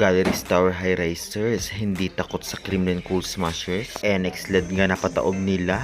Galleries Tower High Risers, hindi takot sa Kremlin Cool Smashers. NX LED nga napataob nila.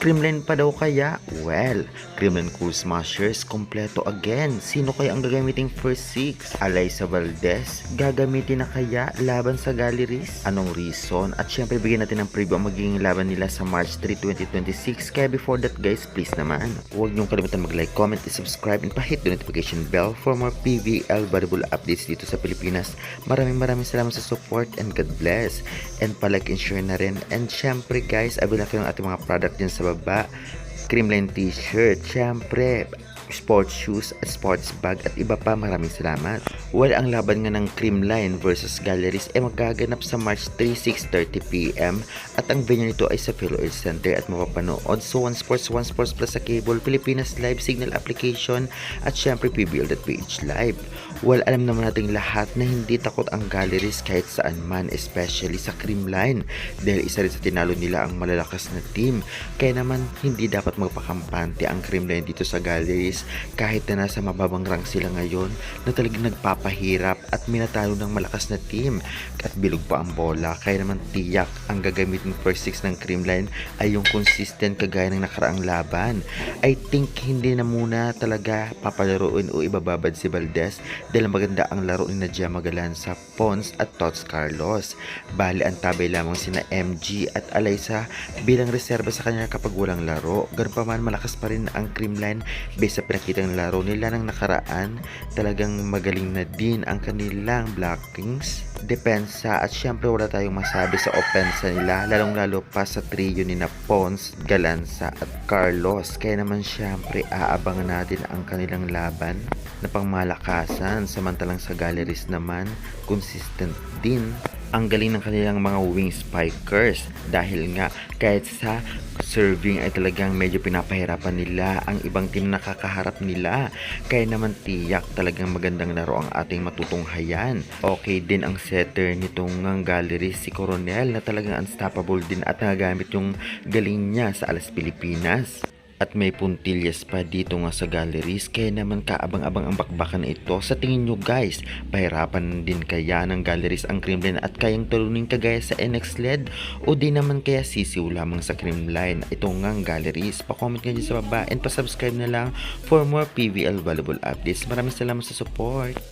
Kremlin pa daw kaya? Well, Kremlin Cool Smashers, kompleto again. Sino kaya ang gagamiting first six? Alyssa Valdez? Gagamitin na kaya laban sa Galleries? Anong reason? At syempre bigyan natin ng preview ang magiging laban nila sa March 3, 2026. Kaya before that guys, please naman, huwag niyong kalimutan mag-like, comment, and subscribe, and pa-hit the notification bell for more PVL valuable updates dito sa Pilipinas. Maraming salamat sa support and God bless. And pa-like and share na rin. And syempre guys, available na yung ating mga product dyan sa baba. Kremlin t-shirt, syempre sports shoes at sports bag at iba pa. Maraming salamat. Well, ang laban nga ng Kremlin versus Galleries ay magaganap sa March 3, 6:30 PM at ang venue nito ay sa PhilHealth Center at mapapanood so One Sports Plus sa cable, Pilipinas Live Signal application at syempre PBL.ph Live. Well, alam naman nating lahat na hindi takot ang Galleries kahit saan man, especially sa Kremlin dahil isa rin sa tinalo nila ang malalakas na team. Kaya naman hindi dapat magpakampante ang Kremlin dito sa Galleries kahit na nasa mababang rank sila ngayon na talagang nagpapahirap at minatalo ng malakas na team at bilog pa ang bola. Kaya naman tiyak ang gagamitin first six ng Kremlin ay yung consistent kagaya ng nakaraang laban. I think hindi na muna talaga papalaruin o ibababad si Valdez dahil maganda ang laro ni Nadia Magalan sa Pons at Tots Carlos. Bali ang tabay lamang sina MG at Alyssa bilang reserba sa kanya kapag walang laro. Ganun pa man, malakas pa rin ang Kremlin based sa pinakitang laro nila ng nakaraan. Talagang magaling na din ang kanilang blockings, depensa at syempre wala tayong masabi sa opensa nila, lalong lalo pa sa trio ni na Pons, Galanza at Carlos. Kaya naman syempre aabangan natin ang kanilang laban na pangmalakasan. Samantalang sa Galleries naman, consistent din ang galing ng kanilang mga wing spikers dahil nga kahit sa serving ay talagang medyo pinapahirapan nila ang ibang team na nakakaharap nila. Kaya naman tiyak talagang magandang laro ang ating matutunghayan. Okay din ang setter nitong Galleries, si Coronel, na talagang unstoppable din at nagagamit yung galing niya sa Alas Pilipinas. At may puntillas pa dito nga sa Galleries, kaya naman kaabang-abang ang bakbakan na ito. Sa tingin nyo guys, pahirapan din kaya ng Galleries ang Kremlin at kayang talunin kagaya sa NX LED o di naman kaya sisiw lamang sa Kremlin ito nga ang Galleries? Pa-comment nga dyan sa baba and pa-subscribe na lang for more PVL valuable updates. Maraming salamat sa support.